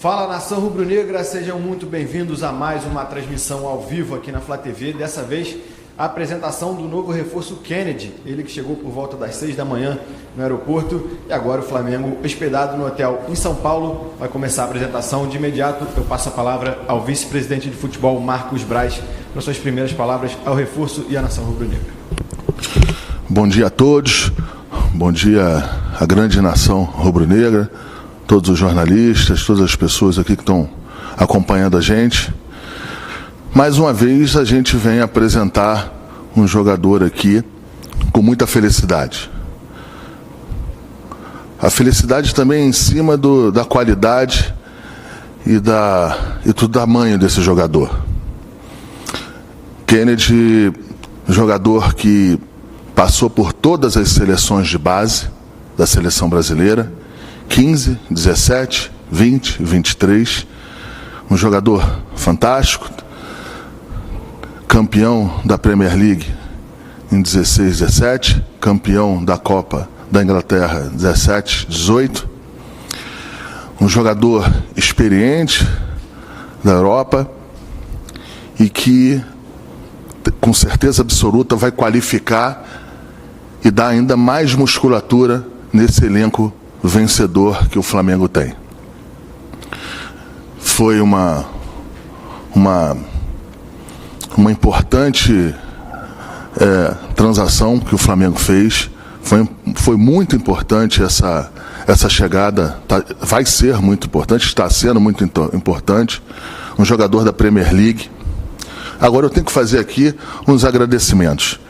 Fala, nação rubro-negra, sejam muito bem-vindos a mais uma transmissão ao vivo aqui na Flá TV. Dessa vez, a apresentação do novo reforço Kennedy, ele que chegou por volta das 6 da manhã no aeroporto e agora o Flamengo, hospedado no hotel em São Paulo, vai começar a apresentação. De imediato, eu passo a palavra ao vice-presidente de futebol, Marcos Braz, para suas primeiras palavras ao reforço e à nação rubro-negra. Bom dia a todos, bom dia à grande nação rubro-negra, todos os jornalistas, todas as pessoas aqui que estão acompanhando a gente. Mais uma vez a gente vem apresentar um jogador aqui com muita felicidade. A felicidade também em cima da qualidade e do tamanho desse jogador. Kennedy, jogador que passou por todas as seleções de base da seleção brasileira, 15, 17, 20, 23, um jogador fantástico, campeão da Premier League em 16, 17, campeão da Copa da Inglaterra 17, 18, um jogador experiente da Europa e que com certeza absoluta vai qualificar e dar ainda mais musculatura nesse elenco vencedor que o Flamengo tem. Foi uma importante transação que o Flamengo fez. Foi muito importante essa chegada, vai ser muito importante, está sendo muito importante. Um jogador da Premier League. Agora eu tenho que fazer aqui uns agradecimentos.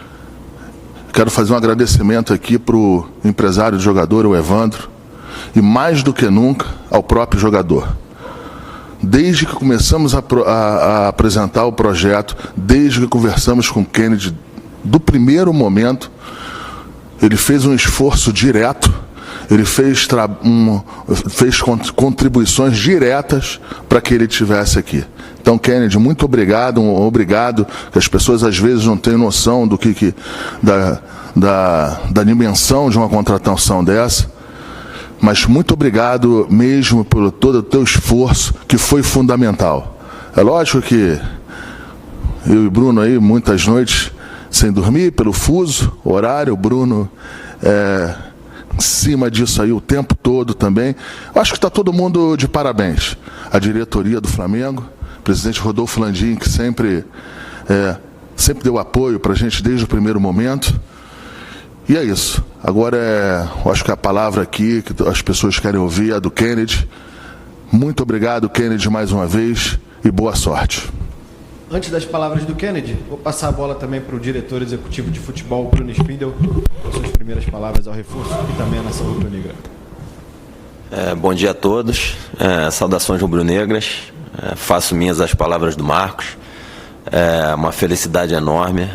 Quero fazer um agradecimento aqui para o empresário do jogador, o Evandro, e mais do que nunca ao próprio jogador. Desde que começamos a apresentar o projeto, desde que conversamos com o Kennedy, do primeiro momento, ele fez um esforço direto, ele fez contribuições diretas para que ele estivesse aqui. Então, Kennedy, muito obrigado, obrigado, que as pessoas às vezes não têm noção da dimensão de uma contratação dessa, mas muito obrigado mesmo por todo o teu esforço, que foi fundamental. É lógico que eu e Bruno aí, muitas noites sem dormir, pelo fuso, horário, o Bruno em cima disso aí o tempo todo também. Eu acho que está todo mundo de parabéns. A diretoria do Flamengo, o presidente Rodolfo Landim, que sempre deu apoio para a gente desde o primeiro momento. E é isso. Agora eu acho que a palavra aqui que as pessoas querem ouvir é a do Kennedy. Muito obrigado, Kennedy, mais uma vez, e boa sorte. Antes das palavras do Kennedy, vou passar a bola também para o diretor executivo de futebol, Bruno Spindel, com suas primeiras palavras ao reforço e também à nação rubro-negra. Bom dia a todos, saudações rubro-negras, faço minhas as palavras do Marcos, uma felicidade enorme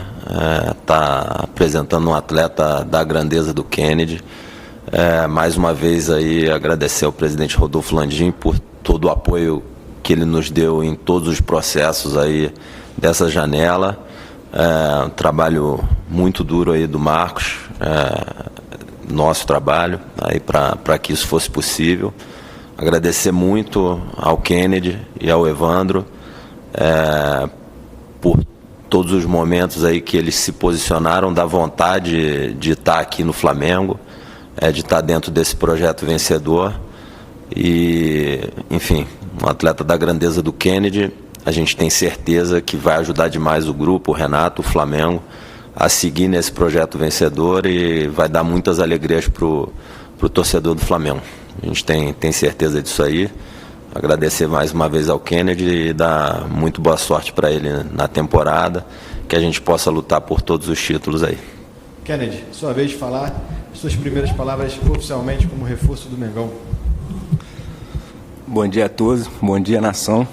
estar apresentando um atleta da grandeza do Kennedy. Mais uma vez aí agradecer ao presidente Rodolfo Landim por todo o apoio que ele nos deu em todos os processos aí dessa janela. Um trabalho muito duro aí do Marcos, nosso trabalho aí para que isso fosse possível. Agradecer muito ao Kennedy e ao Evandro por todos os momentos aí que eles se posicionaram da vontade de estar aqui no Flamengo, de estar dentro desse projeto vencedor. E, enfim, um atleta da grandeza do Kennedy, a gente tem certeza que vai ajudar demais o grupo, o Renato, o Flamengo, a seguir nesse projeto vencedor e vai dar muitas alegrias para o torcedor do Flamengo. A gente tem certeza disso aí. Agradecer mais uma vez ao Kennedy e dar muito boa sorte para ele na temporada, que a gente possa lutar por todos os títulos aí. Kennedy, sua vez de falar suas primeiras palavras oficialmente como reforço do Mengão. Bom dia a todos, bom dia nação.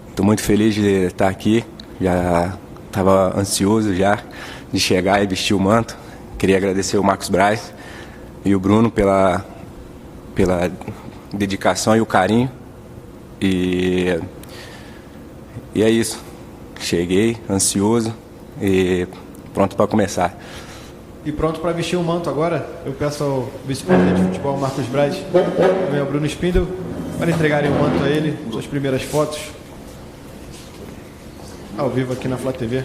Estou muito feliz de estar aqui, já estava ansioso já de chegar e vestir o manto. Queria agradecer o Marcos Braz e o Bruno pela dedicação e o carinho. E é isso. Cheguei ansioso e pronto para começar. E pronto para vestir o manto agora, eu peço ao vice-presidente de futebol, Marcos Braz, também ao Bruno Spindel, para entregarem o manto a ele, suas primeiras fotos, ao vivo aqui na Flá TV.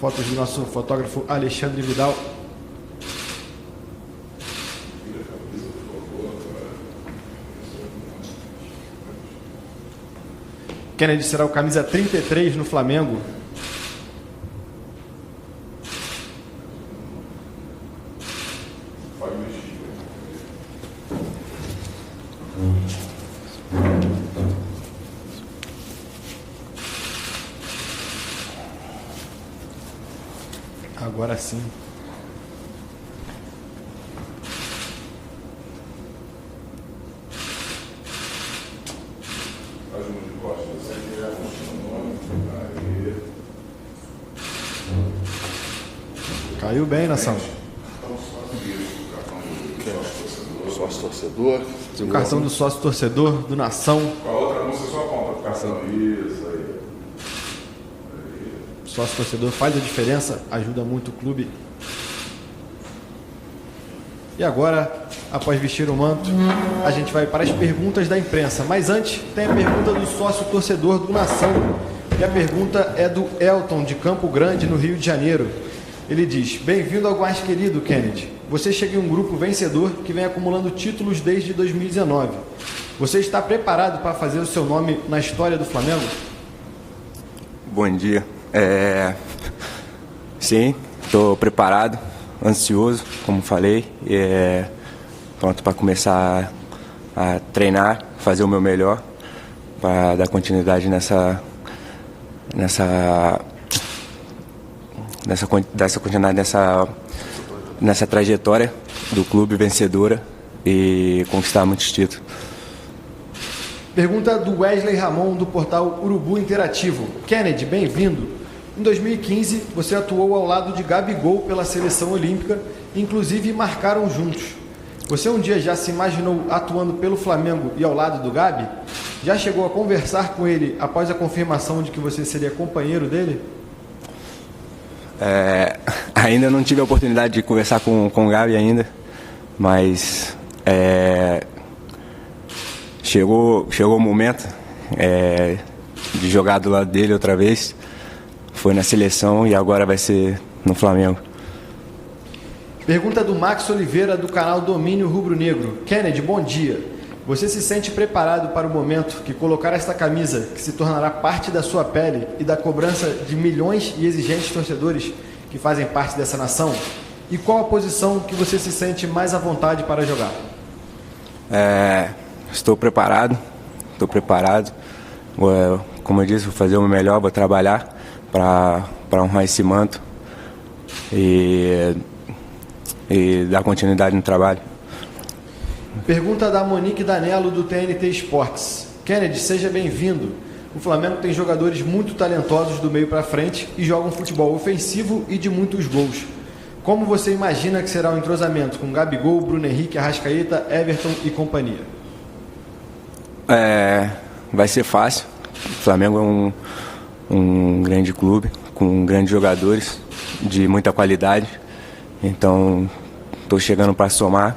Fotos do nosso fotógrafo Alexandre Vidal. Kennedy será o camisa 33 no Flamengo. Agora sim. Caiu bem, nação. Sócio torcedor. O cartão do sócio torcedor do Nação. Com a outra mão você só aponta o cartão. Isso aí. Sócio torcedor faz a diferença, ajuda muito o clube. E agora, após vestir o manto, a gente vai para as perguntas da imprensa. Mas antes, tem a pergunta do sócio torcedor do Nação. E a pergunta é do Elton, de Campo Grande, no Rio de Janeiro. Ele diz: bem-vindo ao mais querido, Kennedy. Você chega em um grupo vencedor que vem acumulando títulos desde 2019. Você está preparado para fazer o seu nome na história do Flamengo? Bom dia. Sim, estou preparado, ansioso, como falei, pronto para começar a treinar, fazer o meu melhor, para dar continuidade nessa continuidade nessa trajetória do clube vencedora e conquistar muitos títulos. Pergunta do Wesley Ramon, do portal Urubu Interativo. Kennedy, bem-vindo. Em 2015, você atuou ao lado de Gabigol pela seleção olímpica, inclusive marcaram juntos. Você um dia já se imaginou atuando pelo Flamengo e ao lado do Gabi? Já chegou a conversar com ele após a confirmação de que você seria companheiro dele? Ainda não tive a oportunidade de conversar com o Gabi ainda, mas chegou o momento de jogar do lado dele outra vez. Foi na seleção e agora vai ser no Flamengo. Pergunta do Max Oliveira, do canal Domínio Rubro Negro. Kennedy, bom dia. Você se sente preparado para o momento que colocar esta camisa, que se tornará parte da sua pele e da cobrança de milhões e exigentes torcedores que fazem parte dessa nação? E qual a posição que você se sente mais à vontade para jogar? Estou preparado. Como eu disse, vou fazer o meu melhor, vou trabalhar para honrar esse manto e dar continuidade no trabalho. Pergunta da Monique Danello, do TNT Esportes. Kennedy, seja bem-vindo. O Flamengo tem jogadores muito talentosos do meio para frente e jogam futebol ofensivo e de muitos gols. Como você imagina que será o entrosamento com Gabigol, Bruno Henrique, Arrascaeta, Everton e companhia? Vai ser fácil. O Flamengo é um grande clube, com grandes jogadores de muita qualidade. Então, estou chegando para somar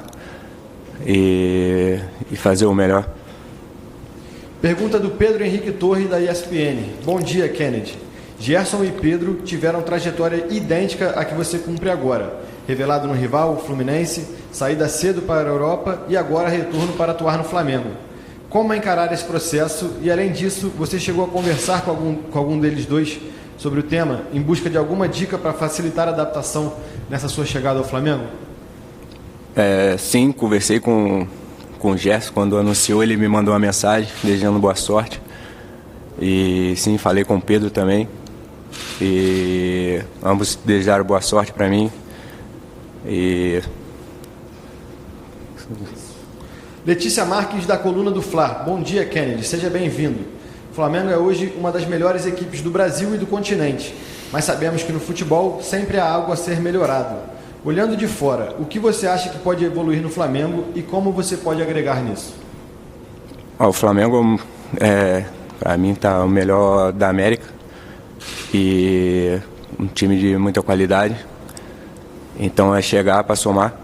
e fazer o melhor. Pergunta do Pedro Henrique Torre, da ESPN. Bom dia, Kennedy. Gerson e Pedro tiveram trajetória idêntica à que você cumpre agora. Revelado no rival, o Fluminense, saída cedo para a Europa e agora retorno para atuar no Flamengo. Como encarar esse processo? E, além disso, você chegou a conversar com algum deles dois sobre o tema, em busca de alguma dica para facilitar a adaptação nessa sua chegada ao Flamengo? Sim, conversei com o Gerson. Quando anunciou, ele me mandou uma mensagem desejando boa sorte. E sim, falei com o Pedro também. E ambos desejaram boa sorte para mim. Letícia Marques, da coluna do Fla. Bom dia, Kennedy. Seja bem-vindo. O Flamengo é hoje uma das melhores equipes do Brasil e do continente, mas sabemos que no futebol sempre há algo a ser melhorado. Olhando de fora, o que você acha que pode evoluir no Flamengo e como você pode agregar nisso? O Flamengo, para mim, está o melhor da América e um time de muita qualidade. Então é chegar para somar.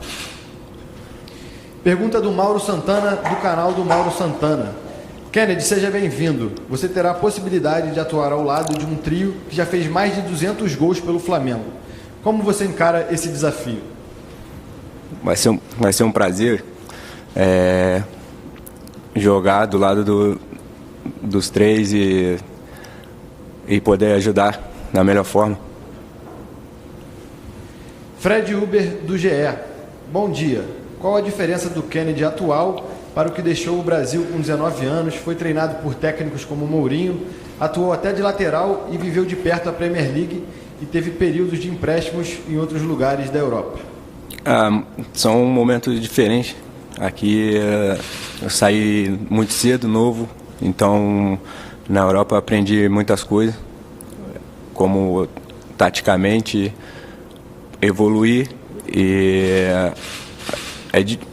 Pergunta do Mauro Santana, do canal do Mauro Santana. Kennedy, seja bem-vindo. Você terá a possibilidade de atuar ao lado de um trio que já fez mais de 200 gols pelo Flamengo. Como você encara esse desafio? Vai ser um prazer jogar do lado dos três e poder ajudar da melhor forma. Fred Uber, do GE. Bom dia. Qual a diferença do Kennedy atual para o que deixou o Brasil com 19 anos, foi treinado por técnicos como Mourinho, atuou até de lateral e viveu de perto a Premier League e teve períodos de empréstimos em outros lugares da Europa? São momentos diferentes. Aqui eu saí muito cedo, novo, então na Europa aprendi muitas coisas, como taticamente evoluir, e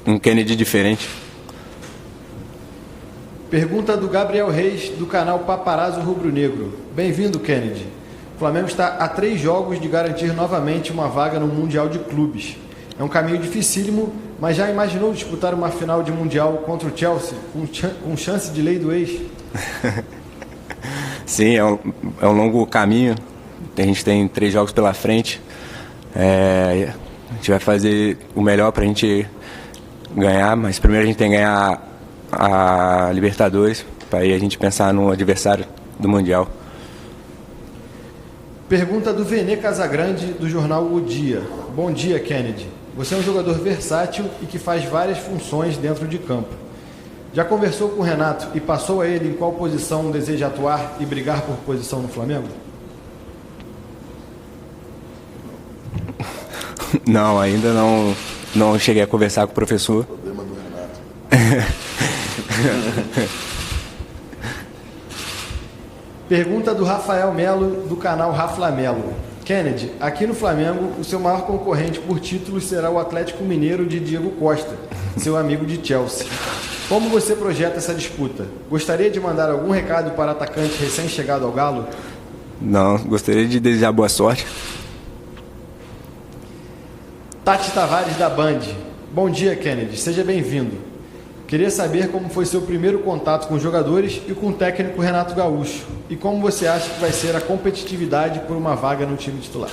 um Kennedy diferente. Pergunta do Gabriel Reis, do canal Paparazzo Rubro Negro. Bem-vindo, Kennedy. O Flamengo está a 3 jogos de garantir novamente uma vaga no Mundial de Clubes. É um caminho dificílimo, mas já imaginou disputar uma final de Mundial contra o Chelsea, com chance de lei do ex? Sim, é um longo caminho. A gente tem 3 jogos pela frente. A gente vai fazer o melhor para a gente ganhar, mas primeiro a gente tem que ganhar a Libertadores, para aí a gente pensar no adversário do Mundial. Pergunta do Vene Casagrande, do jornal O Dia. Bom dia, Kennedy. Você é um jogador versátil e que faz várias funções dentro de campo. Já conversou com o Renato e passou a ele em qual posição deseja atuar e brigar por posição no Flamengo? Não, ainda não cheguei a conversar com o professor. Problema do Renato. Pergunta do Rafael Melo, do canal Rafa Melo. Kennedy, aqui no Flamengo, o seu maior concorrente por títulos será o Atlético Mineiro de Diego Costa, seu amigo de Chelsea. Como você projeta essa disputa? Gostaria de mandar algum recado para atacante recém-chegado ao Galo? Não, gostaria de desejar boa sorte. Tati Tavares, da Band. Bom dia, Kennedy. Seja bem-vindo. Queria saber como foi seu primeiro contato com os jogadores e com o técnico Renato Gaúcho. E como você acha que vai ser a competitividade por uma vaga no time titular?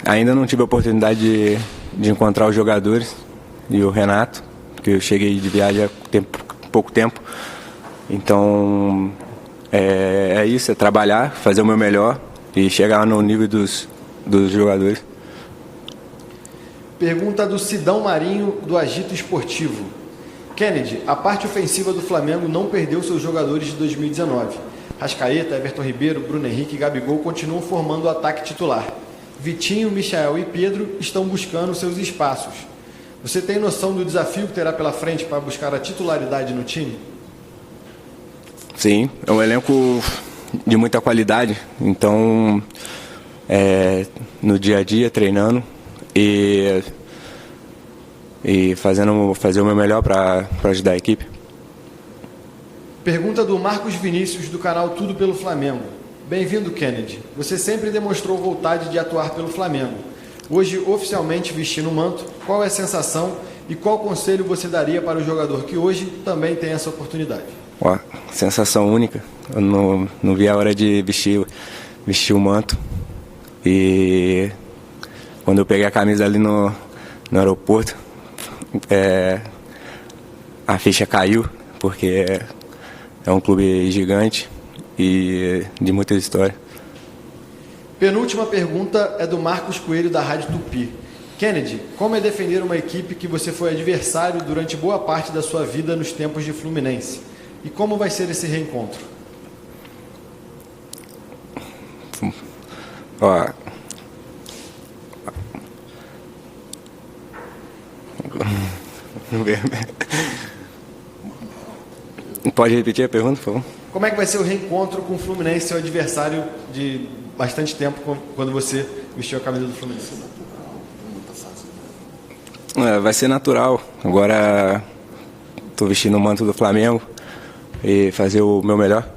Ainda não tive a oportunidade de encontrar os jogadores e o Renato, porque eu cheguei de viagem há pouco tempo. Então, é isso, é trabalhar, fazer o meu melhor e chegar no nível dos jogadores. Pergunta do Sidão Marinho, do Agito Esportivo. Kennedy, a parte ofensiva do Flamengo não perdeu seus jogadores de 2019. Rascaeta, Everton Ribeiro, Bruno Henrique e Gabigol continuam formando o ataque titular. Vitinho, Michael e Pedro estão buscando seus espaços. Você tem noção do desafio que terá pela frente para buscar a titularidade no time? Sim, é um elenco de muita qualidade. Então, no dia a dia, treinando e fazer o meu melhor para ajudar a equipe. Pergunta do Marcos Vinícius, do canal Tudo pelo Flamengo. Bem-vindo, Kennedy. Você sempre demonstrou vontade de atuar pelo Flamengo. Hoje, oficialmente vestindo o manto, qual é a sensação e qual conselho você daria para o jogador que hoje também tem essa oportunidade? Sensação única. Eu não vi a hora de vestir o manto. E quando eu peguei a camisa ali no aeroporto, a ficha caiu, porque é um clube gigante e de muita história. Penúltima pergunta é do Marcos Coelho, da Rádio Tupi. Kennedy, como é defender uma equipe que você foi adversário durante boa parte da sua vida nos tempos de Fluminense? E como vai ser esse reencontro? Pode repetir a pergunta, por favor? Como é que vai ser o reencontro com o Fluminense, seu adversário de bastante tempo, quando você vestiu a camisa do Fluminense? Vai ser natural. Agora estou vestindo o manto do Flamengo e fazer o meu melhor.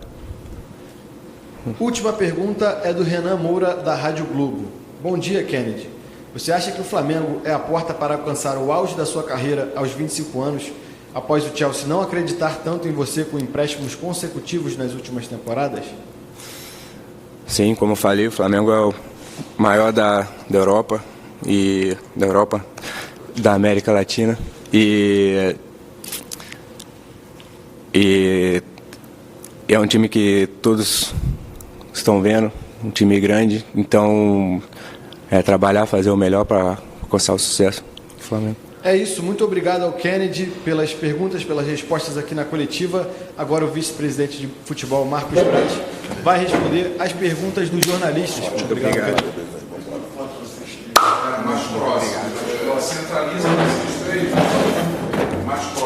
Última pergunta é do Renan Moura, da Rádio Globo. Bom dia, Kennedy. Você acha que o Flamengo é a porta para alcançar o auge da sua carreira aos 25 anos, após o Chelsea não acreditar tanto em você com empréstimos consecutivos nas últimas temporadas? Sim, como eu falei, o Flamengo é o maior da Europa e da América Latina. E é um time que todos estão vendo, um time grande, então trabalhar, fazer o melhor para alcançar o sucesso do Flamengo. É isso, muito obrigado ao Kennedy pelas perguntas, pelas respostas aqui na coletiva. Agora o vice-presidente de futebol, Marcos Braz, vai responder as perguntas dos jornalistas. Muito obrigado.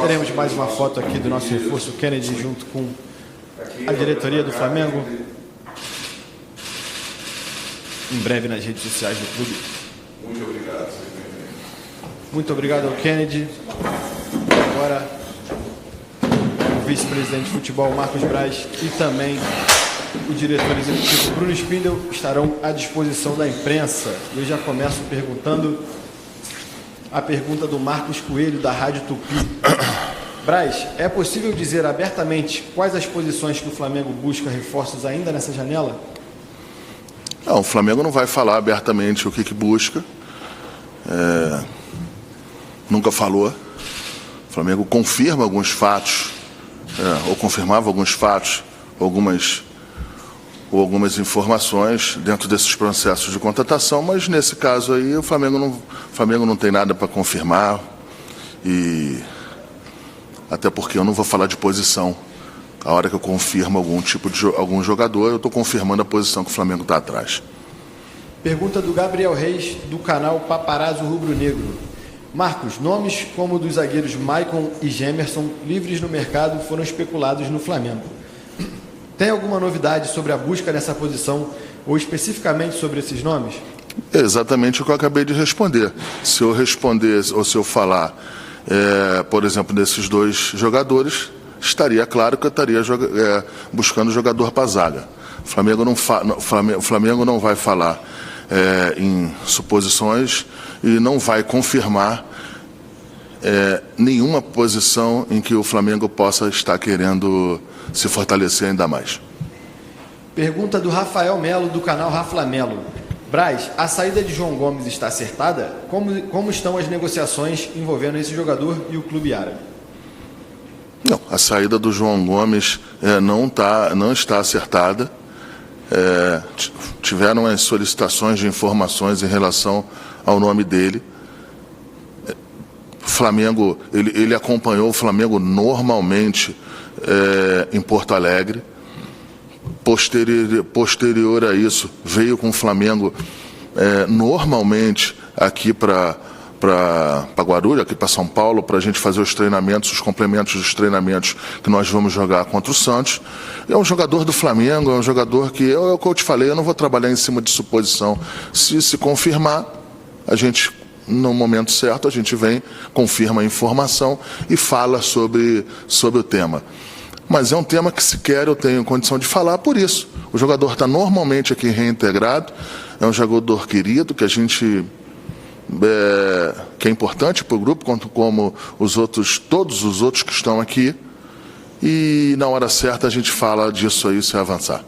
Teremos mais uma foto aqui do nosso reforço Kennedy junto com a diretoria do Flamengo. Em breve nas redes sociais do clube. Muito obrigado. Muito obrigado ao Kennedy. Agora o vice-presidente de futebol, Marcos Braz, e também o diretor executivo, Bruno Spindel, estarão à disposição da imprensa. Eu já começo perguntando a pergunta do Marcos Coelho, da Rádio Tupi. Braz, é possível dizer abertamente quais as posições que o Flamengo busca reforços ainda nessa janela? Não, o Flamengo não vai falar abertamente o que busca. Nunca falou. O Flamengo confirma alguns fatos, ou confirmava alguns fatos, algumas informações dentro desses processos de contratação, mas nesse caso aí o Flamengo não tem nada para confirmar, e até porque eu não vou falar de posição. A hora que eu confirmo algum jogador, eu estou confirmando a posição que o Flamengo está atrás. Pergunta do Gabriel Reis, do canal Paparazzo Rubro Negro. Marcos, nomes como dos zagueiros Maicon e Gemerson, livres no mercado, foram especulados no Flamengo. Tem alguma novidade sobre a busca nessa posição, ou especificamente sobre esses nomes? É exatamente o que eu acabei de responder. Se eu responder ou se eu falar, por exemplo, desses dois jogadores, estaria claro que eu estaria buscando jogador para a zaga. O Flamengo não vai falar em suposições e não vai confirmar nenhuma posição em que o Flamengo possa estar querendo se fortalecer ainda mais. Pergunta do Rafael Melo, do canal Raflamelo. Braz, a saída de João Gomes está acertada? Como estão as negociações envolvendo esse jogador e o clube árabe? Não, a saída do João Gomes não está acertada. Tiveram as solicitações de informações em relação ao nome dele. Flamengo, ele acompanhou o Flamengo normalmente em Porto Alegre. Posterior a isso, veio com o Flamengo normalmente aqui para Guarulhos, aqui para São Paulo, para a gente fazer os treinamentos, os complementos dos treinamentos que nós vamos jogar contra o Santos. É um jogador do Flamengo, é um jogador que, é o que eu te falei, eu não vou trabalhar em cima de suposição. Se confirmar, a gente, no momento certo, a gente vem, confirma a informação e fala sobre o tema. Mas é um tema que sequer eu tenho condição de falar por isso. O jogador está normalmente aqui reintegrado, é um jogador querido, que a gente... que é importante para o grupo, como todos os outros que estão aqui, e na hora certa a gente fala disso aí se avançar.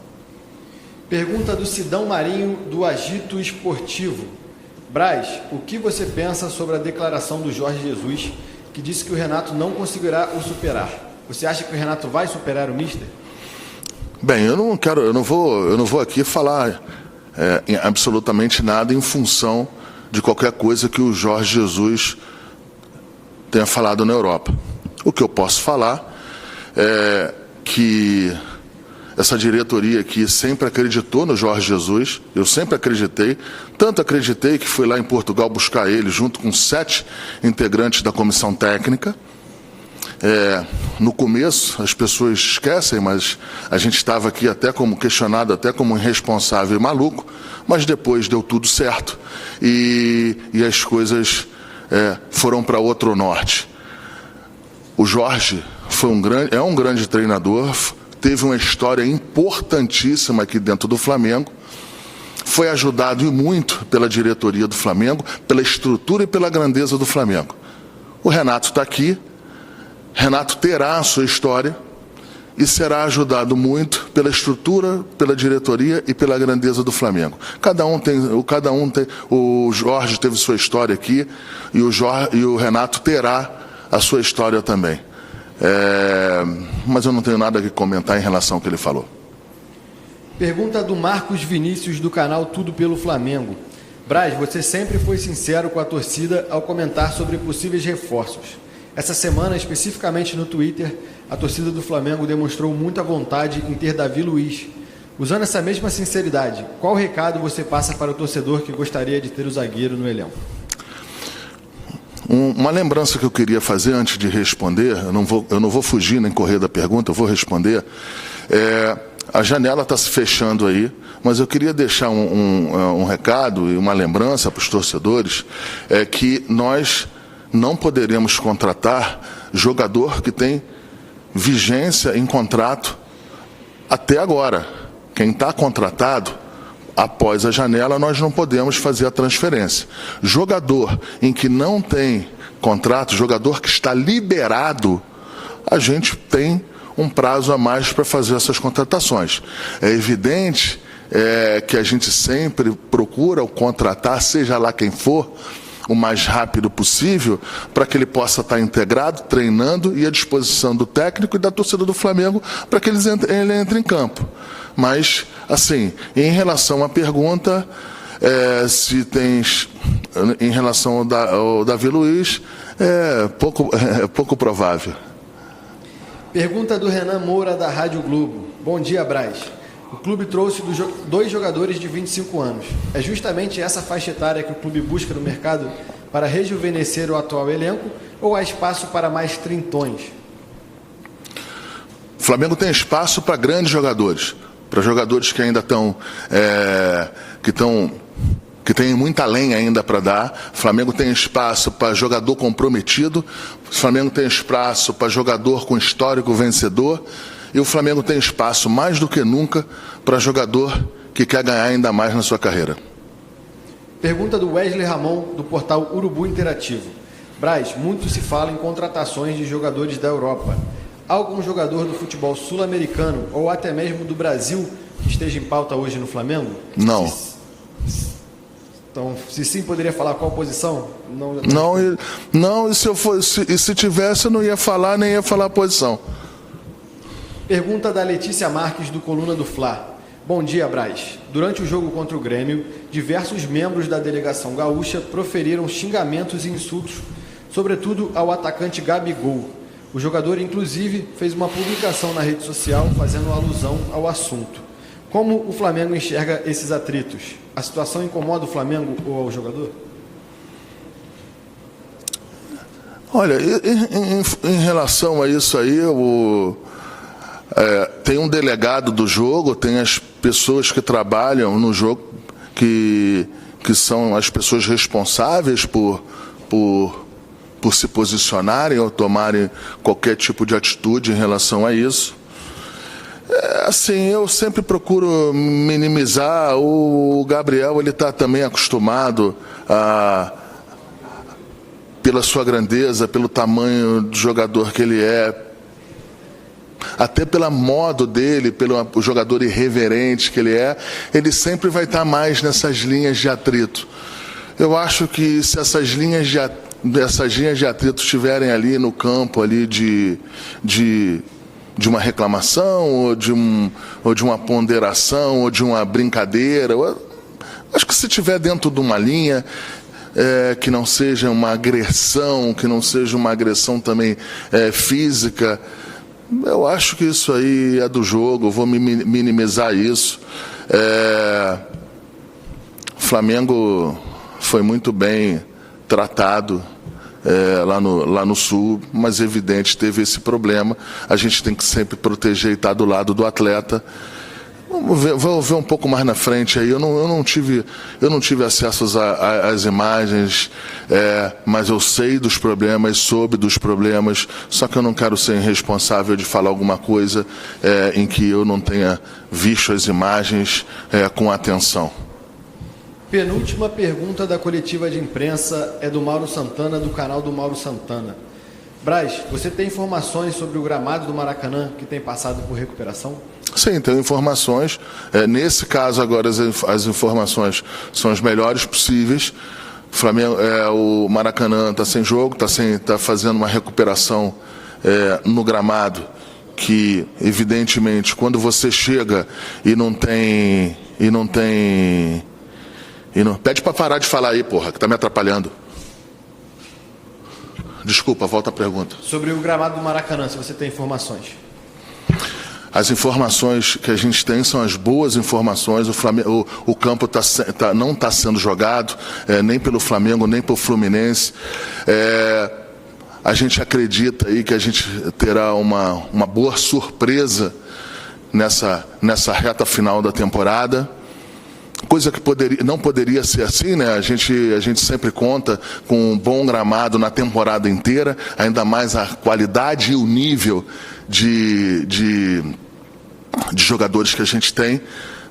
Pergunta do Sidão Marinho, do Agito Esportivo. Braz, o que você pensa sobre a declaração do Jorge Jesus, que disse que o Renato não conseguirá o superar? Você acha que o Renato vai superar o Mister? Bem, eu não vou aqui falar absolutamente nada em função de qualquer coisa que o Jorge Jesus tenha falado na Europa. O que eu posso falar é que essa diretoria aqui sempre acreditou no Jorge Jesus, eu sempre acreditei, tanto acreditei que fui lá em Portugal buscar ele junto com 7 integrantes da comissão técnica. No começo as pessoas esquecem, mas a gente estava aqui até como questionado, até como irresponsável e maluco, mas depois deu tudo certo e as coisas foram para outro norte. O Jorge é um grande treinador, teve uma história importantíssima aqui dentro do Flamengo foi ajudado e muito pela diretoria do Flamengo, pela estrutura e pela grandeza do Flamengo. O Renato está aqui, Renato terá a sua história e será ajudado muito pela estrutura, pela diretoria e pela grandeza do Flamengo. O Jorge teve sua história aqui e o Renato terá a sua história também. Mas eu não tenho nada a comentar em relação ao que ele falou. Pergunta do Marcos Vinícius, do canal Tudo Pelo Flamengo. Braz, você sempre foi sincero com a torcida ao comentar sobre possíveis reforços. Essa semana, especificamente no Twitter, a torcida do Flamengo demonstrou muita vontade em ter Davi Luiz. Usando essa mesma sinceridade, qual recado você passa para o torcedor que gostaria de ter o zagueiro no elenco? Uma lembrança que eu queria fazer antes de responder, eu não vou fugir nem correr da pergunta, eu vou responder. A janela está se fechando aí, mas eu queria deixar um recado e uma lembrança para os torcedores, que nós não poderemos contratar jogador que tem vigência em contrato até agora. Quem está contratado, após a janela, nós não podemos fazer a transferência. Jogador em que não tem contrato, jogador que está liberado, a gente tem um prazo a mais para fazer essas contratações. É evidente que a gente sempre procura contratar, seja lá quem for, o mais rápido possível, para que ele possa estar integrado, treinando e à disposição do técnico e da torcida do Flamengo para que ele entre em campo. Mas, assim, em relação à pergunta, em relação ao Davi Luiz, é pouco provável. Pergunta do Renan Moura, da Rádio Globo. Bom dia, Braz. O clube trouxe 2 jogadores de 25 anos. É justamente essa faixa etária que o clube busca no mercado para rejuvenescer o atual elenco, ou há espaço para mais trintões? O Flamengo tem espaço para grandes jogadores, para jogadores que ainda que tem muita lenha ainda para dar. O Flamengo tem espaço para jogador comprometido, o Flamengo tem espaço para jogador com histórico vencedor, e o Flamengo tem espaço, mais do que nunca, para jogador que quer ganhar ainda mais na sua carreira. Pergunta do Wesley Ramon, do portal Urubu Interativo. Braz, muito se fala em contratações de jogadores da Europa. Há algum jogador do futebol sul-americano, ou até mesmo do Brasil, que esteja em pauta hoje no Flamengo? Não. Então, se sim, poderia falar qual posição? Não, e se tivesse, eu não ia falar, nem ia falar a posição. Pergunta da Letícia Marques, do Coluna do Fla. Bom dia, Braz. Durante o jogo contra o Grêmio, diversos membros da delegação gaúcha proferiram xingamentos e insultos, sobretudo ao atacante Gabigol. O jogador, inclusive, fez uma publicação na rede social fazendo alusão ao assunto. Como o Flamengo enxerga esses atritos? A situação incomoda o Flamengo ou ao jogador? Olha, em relação a isso aí, tem um delegado do jogo, tem as pessoas que trabalham no jogo, que são as pessoas responsáveis por se posicionarem ou tomarem qualquer tipo de atitude em relação a isso. Assim, eu sempre procuro minimizar. O Gabriel, ele está também acostumado pela sua grandeza, pelo tamanho do jogador que ele é, até pelo modo dele, pelo jogador irreverente que ele é, ele sempre vai estar mais nessas linhas de atrito. Eu acho que se essas linhas de atrito estiverem ali no campo ali de uma reclamação, ou de uma ponderação, ou de uma brincadeira, acho que se estiver dentro de uma linha que não seja uma agressão, que não seja uma agressão também física, eu acho que isso aí é do jogo, eu vou minimizar isso. O Flamengo foi muito bem tratado lá no Sul, mas evidente teve esse problema. A gente tem que sempre proteger e estar do lado do atleta. Vou ver um pouco mais na frente aí. Eu não tive acesso às imagens, mas eu sei dos problemas, soube dos problemas, só que eu não quero ser irresponsável de falar alguma coisa em que eu não tenha visto as imagens com atenção. Penúltima pergunta da coletiva de imprensa é do Mauro Santana, do canal do Mauro Santana. Braz, você tem informações sobre o gramado do Maracanã que tem passado por recuperação? Sim, tenho informações. Nesse caso, agora, as informações são as melhores possíveis. O Maracanã está sem jogo, está fazendo uma recuperação no gramado, que, evidentemente, quando você chega e não tem... Pede para parar de falar aí, porra, que está me atrapalhando. Desculpa, volta a pergunta. Sobre o gramado do Maracanã, se você tem informações. As informações que a gente tem são as boas informações. O campo não está sendo jogado, nem pelo Flamengo, nem pelo Fluminense. A gente acredita aí que a gente terá uma boa surpresa nessa reta final da temporada. Coisa que não poderia ser assim, né? A gente sempre conta com um bom gramado na temporada inteira, ainda mais a qualidade e o nível de jogadores que a gente tem.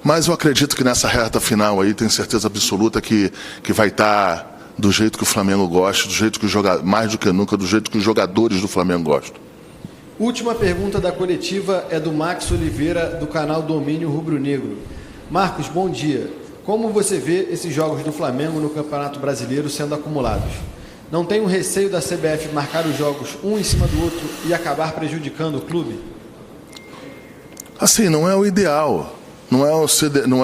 Mas eu acredito que nessa reta final aí, tenho certeza absoluta que vai estar do jeito que o Flamengo gosta, do jeito que mais do que nunca, do jeito que os jogadores do Flamengo gostam. Última pergunta da coletiva é do Max Oliveira, do canal Domínio Rubro-Negro. Marcos, bom dia. Como você vê esses jogos do Flamengo no Campeonato Brasileiro sendo acumulados? Não tem um receio da CBF marcar os jogos um em cima do outro e acabar prejudicando o clube? Assim, não é o ideal. Não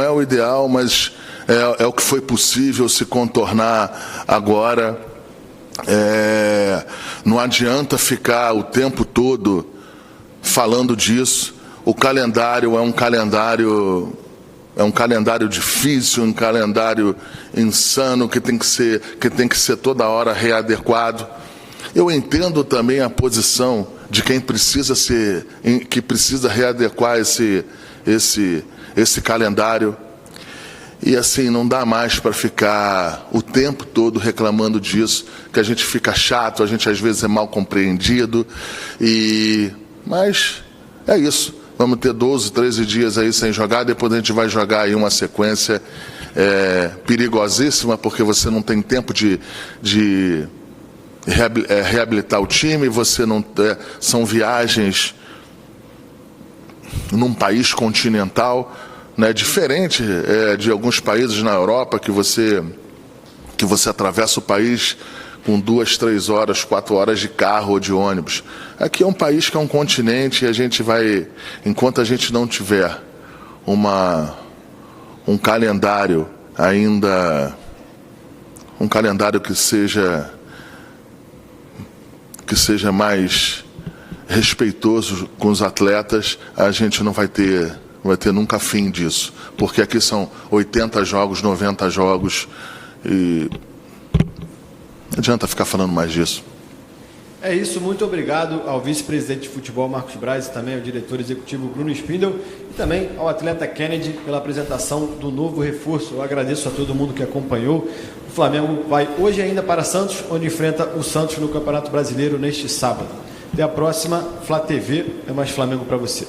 é o ideal, mas é o que foi possível se contornar agora. Não adianta ficar o tempo todo falando disso. O calendário é um calendário difícil, um calendário insano que tem que ser toda hora readequado. Eu entendo também a posição de quem precisa readequar esse calendário. E assim, não dá mais para ficar o tempo todo reclamando disso, que a gente fica chato, a gente às vezes é mal compreendido. Mas é isso. Vamos ter 12, 13 dias aí sem jogar, depois a gente vai jogar aí uma sequência perigosíssima, porque você não tem tempo de reabilitar o time, são viagens num país continental, né, diferente de alguns países na Europa que você atravessa o país com 2, 3 horas, 4 horas de carro ou de ônibus. Aqui é um país que é um continente e a gente vai, enquanto a gente não tiver um calendário ainda, um calendário que seja mais respeitoso com os atletas, a gente não vai ter nunca fim disso, porque aqui são 80 jogos, 90 jogos e não adianta ficar falando mais disso. É isso, muito obrigado ao vice-presidente de futebol Marcos Braz e também ao diretor executivo Bruno Spindel e também ao atleta Kennedy pela apresentação do novo reforço. Eu agradeço a todo mundo que acompanhou. O Flamengo vai hoje ainda para Santos, onde enfrenta o Santos no Campeonato Brasileiro neste sábado. Até a próxima, Flá TV, é mais Flamengo para você.